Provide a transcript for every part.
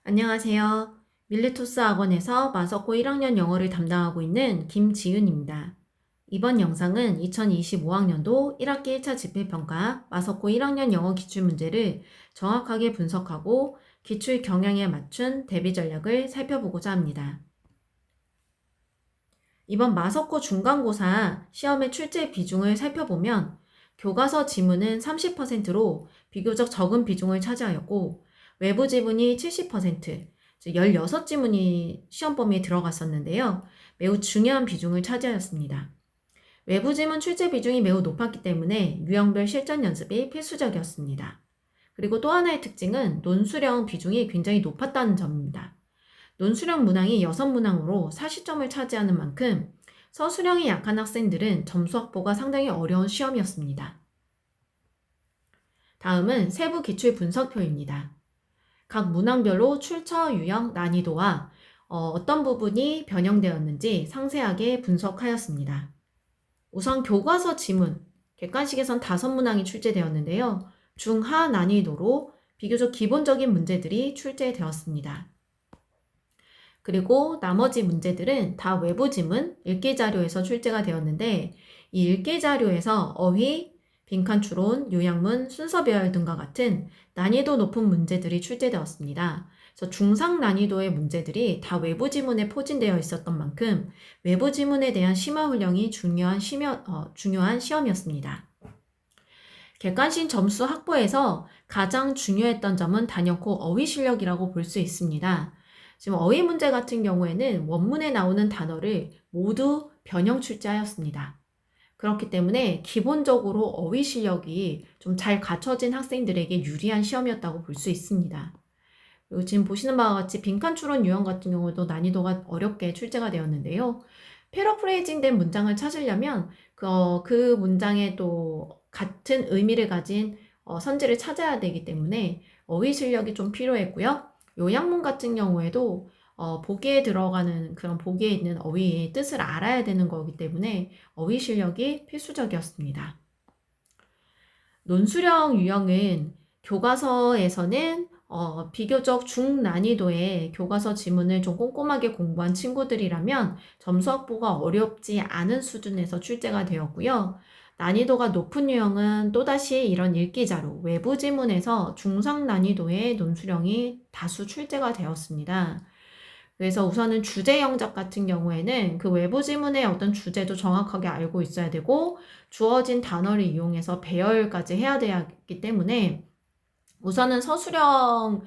안녕하세요. 밀레토스 학원에서 마서코 1학년 영어를 담당하고 있는 김지윤입니다. 이번 영상은 2025학년도 1학기 1차 집필평가 마서코 1학년 영어 기출문제를 정확하게 분석하고 기출 경향에 맞춘 대비 전략을 살펴보고자 합니다. 이번 마서코 중간고사 시험의 출제 비중을 살펴보면 교과서 지문은 30%로 비교적 적은 비중을 차지하였고 외부 지문이 70%, 즉 16지문이 시험 범위에 들어갔었는데요. 매우 중요한 비중을 차지하였습니다. 외부 지문 출제 비중이 매우 높았기 때문에 유형별 실전 연습이 필수적이었습니다. 그리고 또 하나의 특징은 논수령 비중이 굉장히 높았다는 점입니다. 논수령 문항이 6문항으로 40점을 차지하는 만큼 서술형이 약한 학생들은 점수 확보가 상당히 어려운 시험이었습니다. 다음은 세부 기출 분석표입니다. 각 문항별로 출처, 유형, 난이도와 어떤 부분이 변형되었는지 상세하게 분석하였습니다. 우선 교과서 지문, 객관식에선 5문항이 출제되었는데요. 중하 난이도로 비교적 기본적인 문제들이 출제되었습니다. 그리고 나머지 문제들은 다 외부 지문, 읽기 자료에서 출제가 되었는데 이 읽기 자료에서 어휘, 빈칸 추론, 요약문, 순서 배열 등과 같은 난이도 높은 문제들이 출제되었습니다. 그래서 중상 난이도의 문제들이 다 외부 지문에 포진되어 있었던 만큼 외부 지문에 대한 심화 훈련이 중요한 시험이었습니다. 객관식 점수 확보에서 가장 중요했던 점은 단연코 어휘 실력이라고 볼 수 있습니다. 지금 어휘 문제 같은 경우에는 원문에 나오는 단어를 모두 변형 출제하였습니다. 그렇기 때문에 기본적으로 어휘 실력이 좀 잘 갖춰진 학생들에게 유리한 시험이었다고 볼 수 있습니다. 그리고 지금 보시는 바와 같이 빈칸 추론 유형 같은 경우도 난이도가 어렵게 출제가 되었는데요. 패러프레이징 된 문장을 찾으려면 그 문장에 또 같은 의미를 가진 선지를 찾아야 되기 때문에 어휘 실력이 좀 필요했고요. 요약문 같은 경우에도 보기에 들어가는 그런 보기에 있는 어휘의 뜻을 알아야 되는 거기 때문에 어휘 실력이 필수적이었습니다. 논수령 유형은 교과서에서는 비교적 중난이도의 교과서 지문을 좀 꼼꼼하게 공부한 친구들이라면 점수 확보가 어렵지 않은 수준에서 출제가 되었고요. 난이도가 높은 유형은 또다시 이런 읽기 자료, 외부 지문에서 중상 난이도의 논수령이 다수 출제가 되었습니다. 그래서 우선은 주제 영작 같은 경우에는 그 외부 지문의 어떤 주제도 정확하게 알고 있어야 되고 주어진 단어를 이용해서 배열까지 해야 되기 때문에 우선은 서술형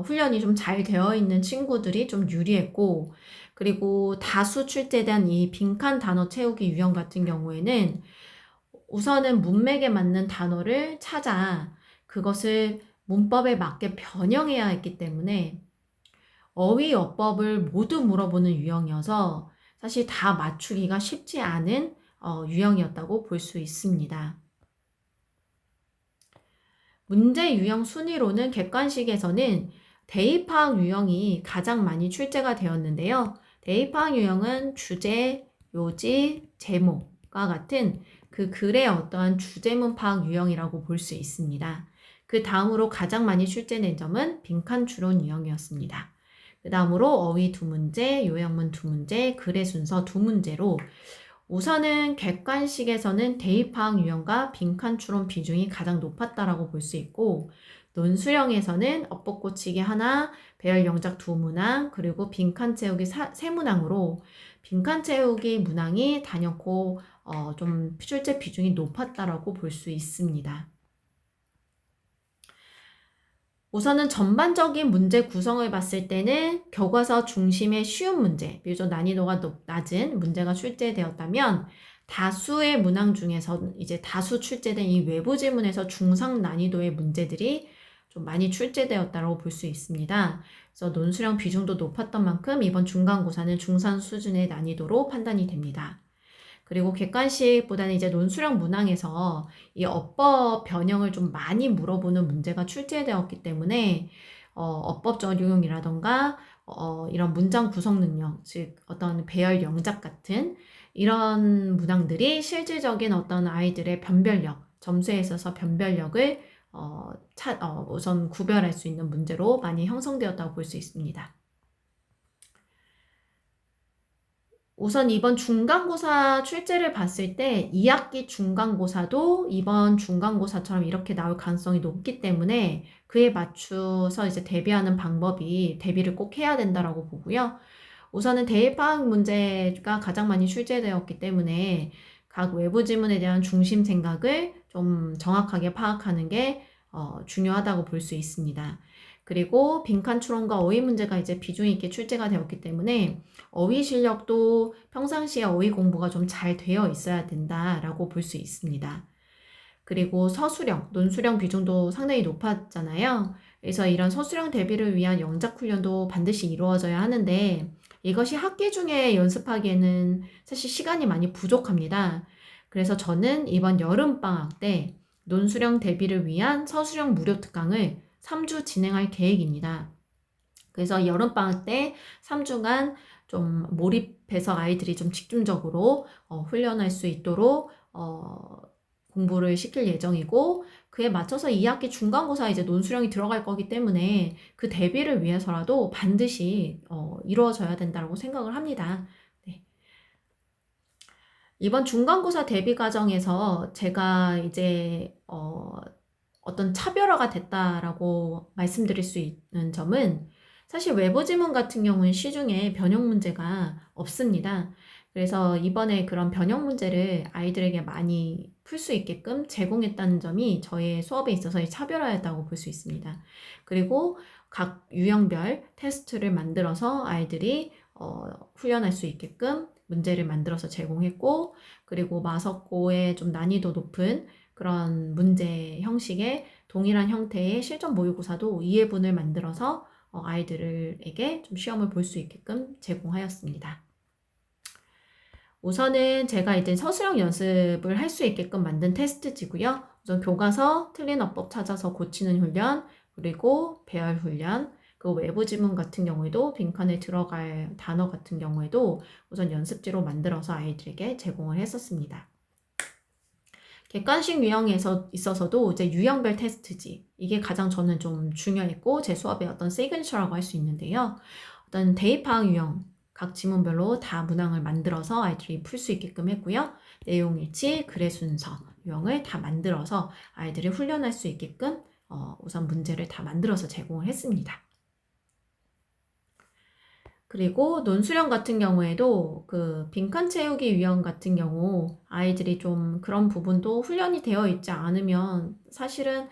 훈련이 좀 잘 되어 있는 친구들이 좀 유리했고 그리고 다수 출제된 이 빈칸 단어 채우기 유형 같은 경우에는 우선은 문맥에 맞는 단어를 찾아 그것을 문법에 맞게 변형해야 했기 때문에 어휘 어법을 모두 물어보는 유형이어서 사실 다 맞추기가 쉽지 않은 유형이었다고 볼 수 있습니다. 문제 유형 순위로는 객관식에서는 대입파악 유형이 가장 많이 출제가 되었는데요. 대입파악 유형은 주제, 요지, 제목과 같은 그 글의 어떠한 주제문 파악 유형이라고 볼 수 있습니다. 그 다음으로 가장 많이 출제된 점은 빈칸 추론 유형이었습니다. 그 다음으로 어휘 2문제, 요약문 2문제, 글의 순서 2문제로 우선은 객관식에서는 대입파악 유형과 빈칸 추론 비중이 가장 높았다라고 볼 수 있고 논수령에서는 어법 고치기 하나, 배열 영작 2문항, 그리고 빈칸 채우기 3문항으로 빈칸 채우기 문항이 단연코 좀 출제 비중이 높았다라고 볼 수 있습니다. 우선은 전반적인 문제 구성을 봤을 때는 교과서 중심의 쉬운 문제, 비교적 난이도가 낮은 문제가 출제되었다면 다수의 문항 중에서 이제 다수 출제된 이 외부 지문에서 중상 난이도의 문제들이 좀 많이 출제되었다고 볼 수 있습니다. 그래서 논수령 비중도 높았던 만큼 이번 중간고사는 중상 수준의 난이도로 판단이 됩니다. 그리고 객관식보다는 이제 논수령 문항에서 이 어법 변형을 좀 많이 물어보는 문제가 출제되었기 때문에 어법 적용이라던가 이런 문장 구성 능력, 즉 어떤 배열 영작 같은 이런 문항들이 실질적인 어떤 아이들의 변별력, 점수에 있어서 변별력을 우선 구별할 수 있는 문제로 많이 형성되었다고 볼 수 있습니다. 우선 이번 중간고사 출제를 봤을 때 2학기 중간고사도 이번 중간고사처럼 이렇게 나올 가능성이 높기 때문에 그에 맞춰서 이제 대비하는 방법이 대비를 꼭 해야 된다라고 보고요. 우선은 대입파악 문제가 가장 많이 출제되었기 때문에 각 외부 지문에 대한 중심 생각을 좀 정확하게 파악하는 게 중요하다고 볼 수 있습니다. 그리고 빈칸 추론과 어휘 문제가 이제 비중 있게 출제가 되었기 때문에 어휘 실력도 평상시에 어휘 공부가 좀 잘 되어 있어야 된다라고 볼 수 있습니다. 그리고 서술형, 논술형 비중도 상당히 높았잖아요. 그래서 이런 서술형 대비를 위한 영작 훈련도 반드시 이루어져야 하는데 이것이 학기 중에 연습하기에는 사실 시간이 많이 부족합니다. 그래서 저는 이번 여름방학 때 논술형 대비를 위한 서술형 무료 특강을 3주 진행할 계획입니다. 그래서 여름방학 때 3주간 좀 몰입해서 아이들이 좀 집중적으로 훈련할 수 있도록 공부를 시킬 예정이고 그에 맞춰서 2학기 중간고사 이제 논술형이 들어갈 거기 때문에 그 대비를 위해서라도 반드시 이루어져야 된다고 생각을 합니다. 네. 이번 중간고사 대비 과정에서 제가 이제 어떤 차별화가 됐다라고 말씀드릴 수 있는 점은 사실 외부 지문 같은 경우는 시중에 변형 문제가 없습니다. 그래서 이번에 그런 변형 문제를 아이들에게 많이 풀 수 있게끔 제공했다는 점이 저의 수업에 있어서의 차별화였다고 볼 수 있습니다. 그리고 각 유형별 테스트를 만들어서 아이들이 훈련할 수 있게끔 문제를 만들어서 제공했고 그리고 마석고의 좀 난이도 높은 그런 문제 형식의 동일한 형태의 실전 모의고사도 이해분을 만들어서 아이들에게 좀 시험을 볼 수 있게끔 제공하였습니다. 우선은 제가 이제 서술형 연습을 할 수 있게끔 만든 테스트지고요. 우선 교과서, 틀린 어법 찾아서 고치는 훈련, 그리고 배열 훈련, 그 외부 지문 같은 경우에도 빈칸에 들어갈 단어 같은 경우에도 우선 연습지로 만들어서 아이들에게 제공을 했었습니다. 객관식 유형에서 있어서도 이제 유형별 테스트지 이게 가장 저는 좀 중요했고 제 수업의 어떤 시그니처라고 할 수 있는데요. 어떤 대입파악 유형 각 지문별로 다 문항을 만들어서 아이들이 풀 수 있게끔 했고요. 내용일치, 글의 순서 유형을 다 만들어서 아이들이 훈련할 수 있게끔 우선 문제를 다 만들어서 제공을 했습니다. 그리고 논술형 같은 경우에도 그 빈칸 채우기 유형 같은 경우 아이들이 좀 그런 부분도 훈련이 되어 있지 않으면 사실은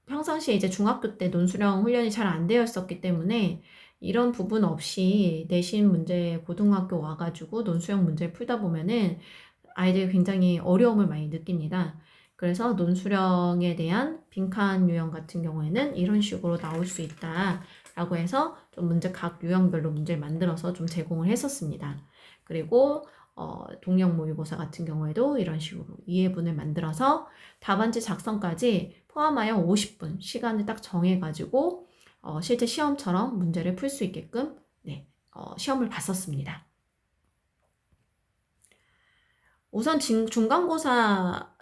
평상시에 이제 중학교 때 논술형 훈련이 잘 안 되어 있었기 때문에 이런 부분 없이 내신 문제 고등학교 와가지고 논술형 문제 풀다 보면은 아이들이 굉장히 어려움을 많이 느낍니다. 그래서 논술형에 대한 빈칸 유형 같은 경우에는 이런 식으로 나올 수 있다라고 해서 좀 문제 각 유형별로 문제를 만들어서 좀 제공을 했었습니다. 그리고 동형 모의고사 같은 경우에도 이런 식으로 이해분을 만들어서 답안지 작성까지 포함하여 50분 시간을 딱 정해가지고 실제 시험처럼 문제를 풀 수 있게끔 시험을 봤었습니다. 우선 중간고사가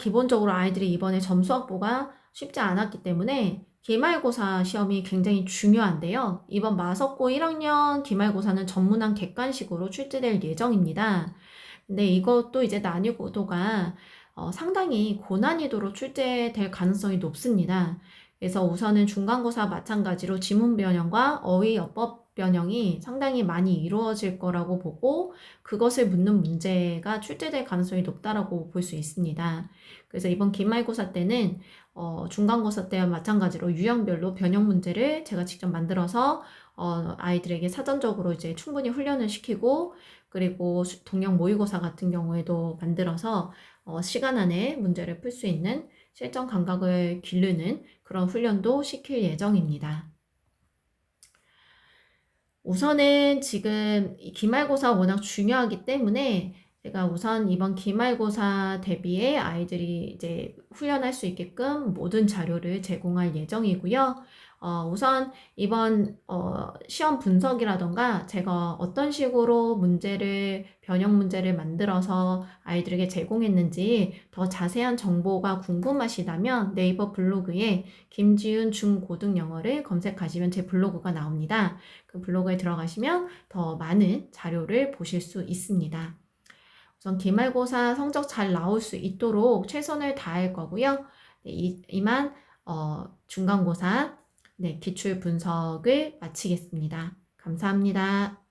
기본적으로 아이들이 이번에 점수 확보가 쉽지 않았기 때문에 기말고사 시험이 굉장히 중요한데요. 이번 마석고 1학년 기말고사는 전문항 객관식으로 출제될 예정입니다. 근데 이것도 이제 난이도가 상당히 고난이도로 출제될 가능성이 높습니다. 그래서 우선은 중간고사 마찬가지로 지문 변형과 어휘 어법 변형이 상당히 많이 이루어질 거라고 보고 그것을 묻는 문제가 출제될 가능성이 높다라고 볼 수 있습니다. 그래서 이번 기말고사 때는 중간고사 때와 마찬가지로 유형별로 변형 문제를 제가 직접 만들어서 아이들에게 사전적으로 이제 충분히 훈련을 시키고 그리고 동형 모의고사 같은 경우에도 만들어서 시간 안에 문제를 풀 수 있는 실전 감각을 기르는 그런 훈련도 시킬 예정입니다. 우선은 지금 기말고사 워낙 중요하기 때문에 제가 우선 이번 기말고사 대비해 아이들이 이제 훈련할 수 있게끔 모든 자료를 제공할 예정이고요. 우선 이번 시험 분석이라던가 제가 어떤 식으로 변형 문제를 만들어서 아이들에게 제공했는지 더 자세한 정보가 궁금하시다면 네이버 블로그에 김지윤 중고등영어를 검색하시면 제 블로그가 나옵니다. 그 블로그에 들어가시면 더 많은 자료를 보실 수 있습니다. 우선 기말고사 성적 잘 나올 수 있도록 최선을 다할 거고요. 네, 이만 중간고사 기출 분석을 마치겠습니다. 감사합니다.